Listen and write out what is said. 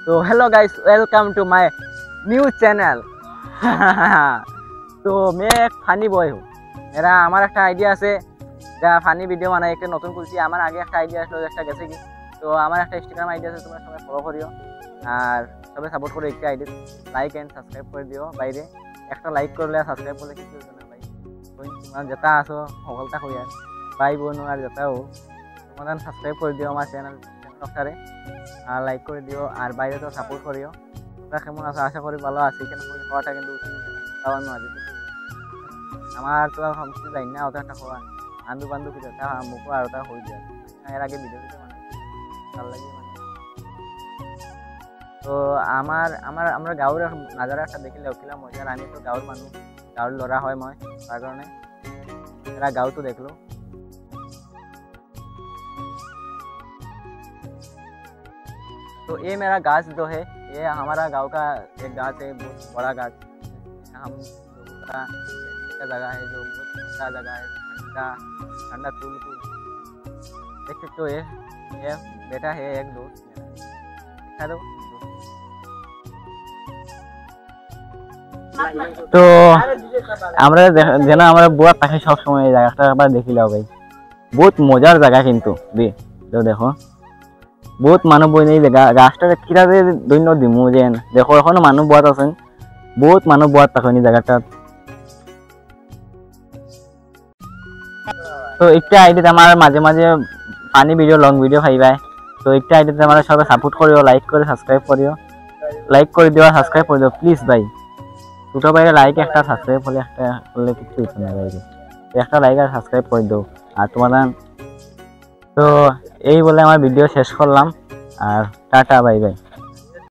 तो hello guys, welcome to my new channel. तो मैं एक फानी बॉय हूँ। আমার একটা আইডিয়া আছে যা ফানি ভিডিও বানাই, একটা নতুন খুলছি। আমার আগে একটা আইডিয়া আসলো, একটা গেছে কি। তো আমার একটা ইনস্টাগ্রাম আইডিয়া আছে, তোমরা সবাই ফলো করিও আর সবাই সাপোর্ট করো। একটা আইডি লাইক এন্ড সাবস্ক্রাইব করে দিও। বাইরে একটা লাইক করলে সাবস্ক্রাইব করলে কিছু না ভাই, তোমরা যেটা আসো সকলটা হই আর ভাই বোন আর যেটাও তোমরা সাবস্ক্রাইব করে দিও আমার চ্যানেলটারে আর লাইক করে দিও। আর বাইরে তো সাপোর্ট করিও। তোমরা কেমন আছো? আশা করি ভালো আছি। কেন হওয়াটা কিন্তু তাও আমি মাঝে আমার তো কিছু যাই না, ওটা একটা হওয়া আন্দু বান্ধব কিছু একটা মুখো আর ওটা হয়ে যায়। এর আগে ভিডিও দিতে মানে ভালো লাগে মানে। তো আমরা গাঁৱৰ নাজারা একটা দেখিলে ওকিলা মজার। আমি তো গাঁৱৰ মানুষ, গাঁৱৰ লড়া হয় মই, তার কারণে এরা গাঁव तो देख लो। तो ये मेरा गाछ जो है, ये हमारा गांव का एक गाछ है, बहुत बड़ा गाछ। हम का जगह है जो बहुत अच्छा जगह है, ठंडा कूल देख सकते हो। ये बेटा है एक दोस्त मेरा, दिखा दो। तो আমরা যেন আমরা বুয়া পাখি সব সময় এই জায়গাটা আবার দেখিলাম ভাই, বহুত মজার জায়গা কিন্তু তো দেখো বহুত মানুষ বই নেই গাছটা কিরা যে দৈন্য দিমু যেন দেখো এখনো মানুষ বোয়াত আছেন, বহুত মানুষ বোয়াত থাকেন এই জায়গাটাত। তো একটা আইডিতে আমার মাঝে মাঝে ফানি ভিডিও লং ভিডিও পাইবাই। তো একটা আইডিতে আমরা সবাই সাপোর্ট করিও, লাইক করে সাবস্ক্রাইব করিও, লাইক করে দিও, সাবস্ক্রাইব করে দিও প্লিজ ভাই। ছোটো বাইরে লাইক একটা সাবস্ক্রাইব হলে একটা করলে কিছু হতো না বাইরে, একটা লাইক আর সাবস্ক্রাইব করে দাও। আর তোমাদের তো এই বলে আমার ভিডিও শেষ করলাম আর টাটা বাই বাই।